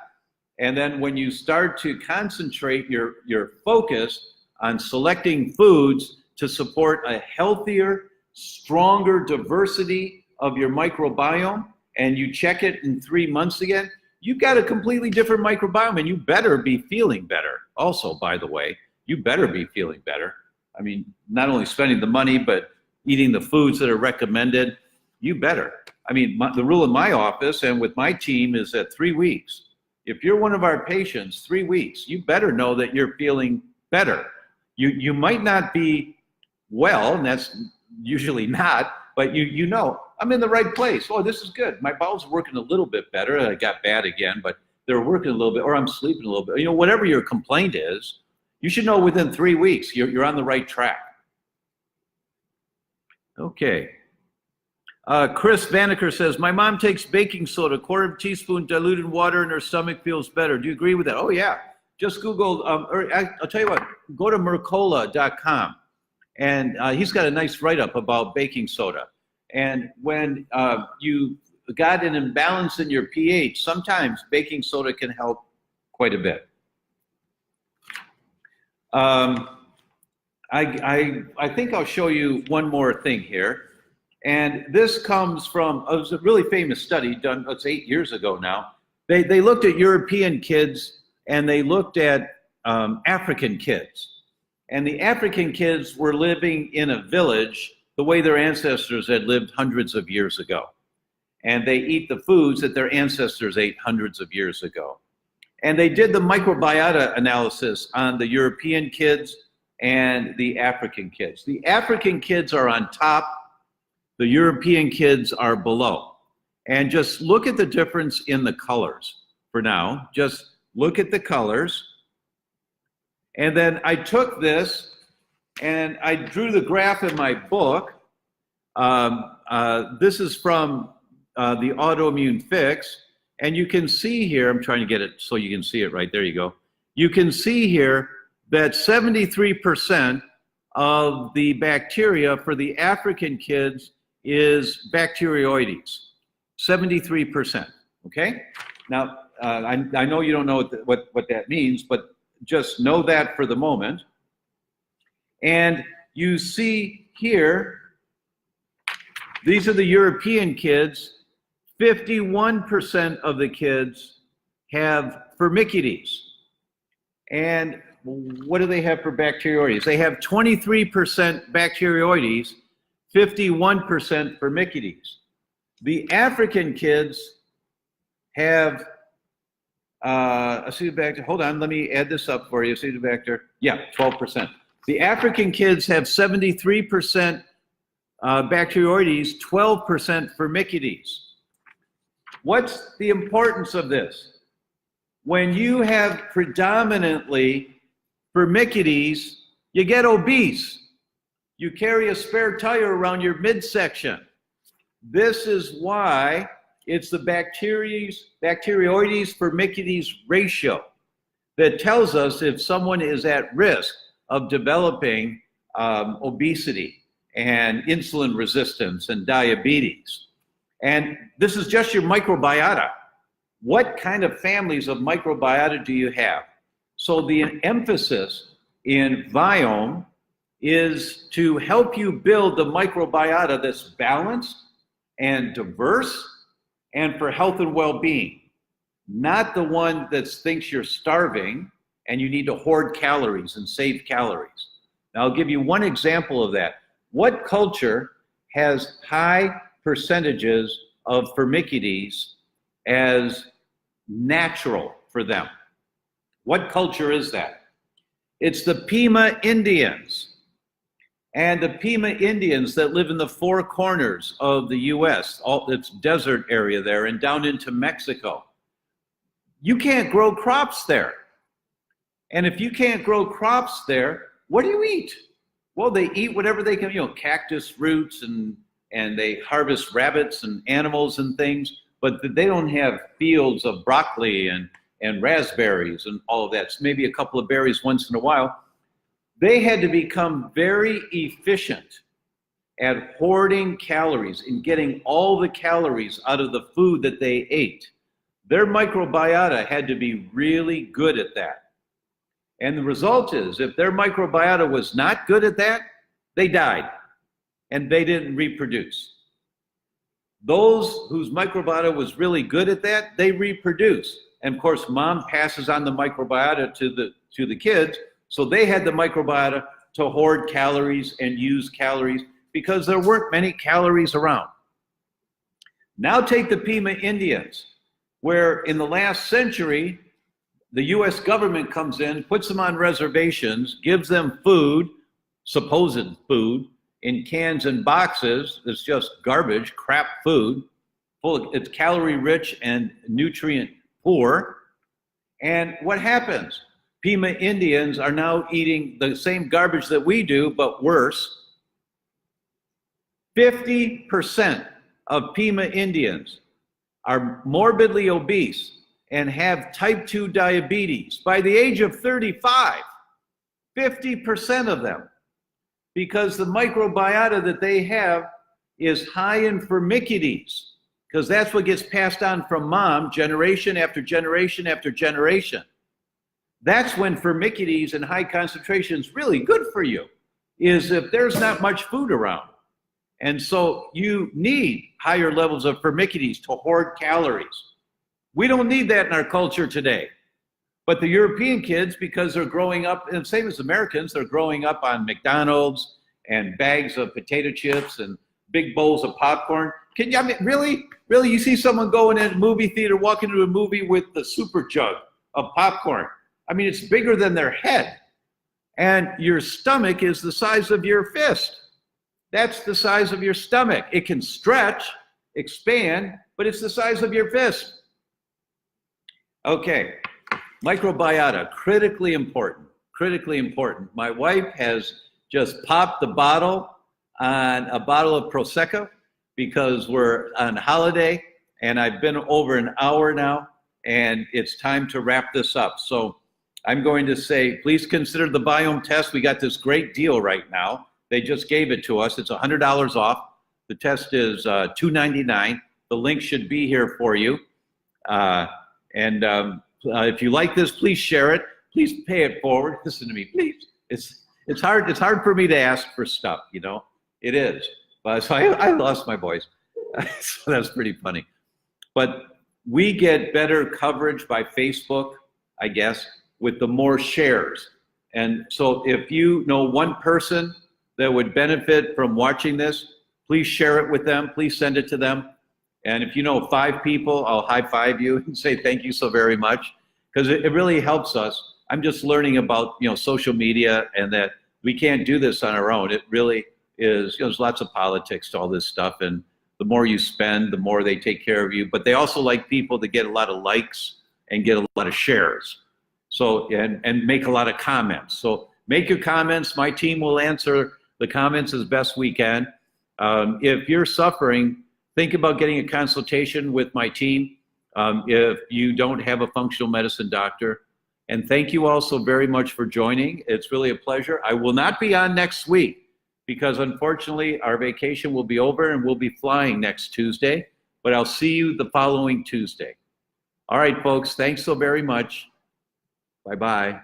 A: And then when you start to concentrate your focus on selecting foods to support a healthier, stronger diversity of your microbiome, and you check it in 3 months again, you've got a completely different microbiome, and you better be feeling better. Also, by the way, you better be feeling better. I mean, not only spending the money, but eating the foods that are recommended, you better. I mean, the rule in my office and with my team is that 3 weeks. If you're one of our patients, 3 weeks, you better know that you're feeling better. You might not be well, and that's usually not, but you know, I'm in the right place. Oh, this is good. My bowels are working a little bit better. I got bad again, but they're working a little bit, or I'm sleeping a little bit. You know, whatever your complaint is, you should know within 3 weeks you're on the right track. Okay. Chris Vanaker says, my mom takes baking soda, 1/4 teaspoon diluted water, and her stomach feels better. Do you agree with that? Oh, yeah. Just Google, or I'll tell you what, go to Microbiota.com. And he's got a nice write-up about baking soda. And when you got an imbalance in your pH, sometimes baking soda can help quite a bit. I think I'll show you one more thing here. And this comes from, it was a really famous study done, it's 8 years ago now. They looked at European kids and they looked at African kids. And the African kids were living in a village the way their ancestors had lived hundreds of years ago. And they eat the foods that their ancestors ate hundreds of years ago. And they did the microbiota analysis on the European kids and the African kids. The African kids are on top, the European kids are below. And just look at the difference in the colors for now. Just look at the colors. And then I took this and I drew the graph in my book. This is from the Autoimmune Fix. And you can see here, I'm trying to get it so you can see it right, there you go. You can see here that 73% of the bacteria for the African kids is Bacteroides, 73%, okay? Now, I know you don't know what that means, but just know that for the moment. And you see here, these are the European kids. 51% of the kids have Firmicutes. And what do they have for Bacteroides? They have 23% Bacteroides, 51% Firmicutes. The African kids have Acidobacter, hold on, let me add this up for you, Acidobacter, yeah, 12%. The African kids have 73% Bacteroides, 12% Firmicutes. What's the importance of this? When you have predominantly Firmicutes, you get obese. You carry a spare tire around your midsection. This is why it's the Bacteroides Firmicutes ratio that tells us if someone is at risk of developing obesity and insulin resistance and diabetes. And this is just your microbiota. What kind of families of microbiota do you have? So the emphasis in Viome is to help you build the microbiota that's balanced and diverse and for health and well-being, not the one that thinks you're starving and you need to hoard calories and save calories. Now, I'll give you one example of that. What culture has high percentages of Firmicutes as natural for them. What culture is that? It's the Pima Indians. And the Pima Indians that live in the four corners of the US, all its desert area there, and down into Mexico. You can't grow crops there. And if you can't grow crops there, what do you eat? Well, they eat whatever they can, cactus roots, and they harvest rabbits and animals and things, but they don't have fields of broccoli and raspberries and all of that. It's maybe a couple of berries once in a while. They had to become very efficient at hoarding calories and getting all the calories out of the food that they ate. Their microbiota had to be really good at that. And the result is, if their microbiota was not good at that, they died and they didn't reproduce. Those whose microbiota was really good at that, they reproduce. And of course, mom passes on the microbiota to the kids, so they had the microbiota to hoard calories and use calories because there weren't many calories around. Now take the Pima Indians, where in the last century, the US government comes in, puts them on reservations, gives them food, supposed food, in cans and boxes. It's just garbage, crap food. It's calorie rich and nutrient poor. And what happens? Pima Indians are now eating the same garbage that we do, but worse. 50% of Pima Indians are morbidly obese and have type 2 diabetes by the age of 35. 50% of them. Because the microbiota that they have is high in Firmicutes, because that's what gets passed on from mom generation after generation after generation. That's when Firmicutes in high concentration is really good for you, is if there's not much food around. And so you need higher levels of Firmicutes to hoard calories. We don't need that in our culture today. But the European kids, because they're growing up, and same as Americans, they're growing up on McDonald's and bags of potato chips and big bowls of popcorn. Really, you see someone going in a movie theater, walking into a movie with the super jug of popcorn. I mean, it's bigger than their head. And your stomach is the size of your fist. That's the size of your stomach. It can stretch, expand, but it's the size of your fist. Okay, microbiota, critically important, critically important. My wife has just popped the bottle on a bottle of Prosecco because we're on holiday, and I've been over an hour now, and it's time to wrap this up. So I'm going to say, please consider the biome test. We got this great deal right now. They just gave it to us. It's $100 off. The test is $299. The link should be here for you. If you like this, please share it. Please pay it forward. Listen to me, please. It's hard for me to ask for stuff, It is. But so I lost my voice. So that's pretty funny. But we get better coverage by Facebook, I guess, with the more shares. And so if you know one person that would benefit from watching this, please share it with them. Please send it to them. And if you know 5 people, I'll high five you and say thank you so very much, because it really helps us. I'm just learning about social media, and that we can't do this on our own. It really is, there's lots of politics to all this stuff, and the more you spend, the more they take care of you. But they also like people to get a lot of likes and get a lot of shares. So and make a lot of comments. So make your comments. My team will answer the comments as best we can. If you're suffering, think about getting a consultation with my team if you don't have a functional medicine doctor. And thank you all so very much for joining. It's really a pleasure. I will not be on next week because unfortunately our vacation will be over and we'll be flying next Tuesday, but I'll see you the following Tuesday. All right, folks, thanks so very much. Bye-bye.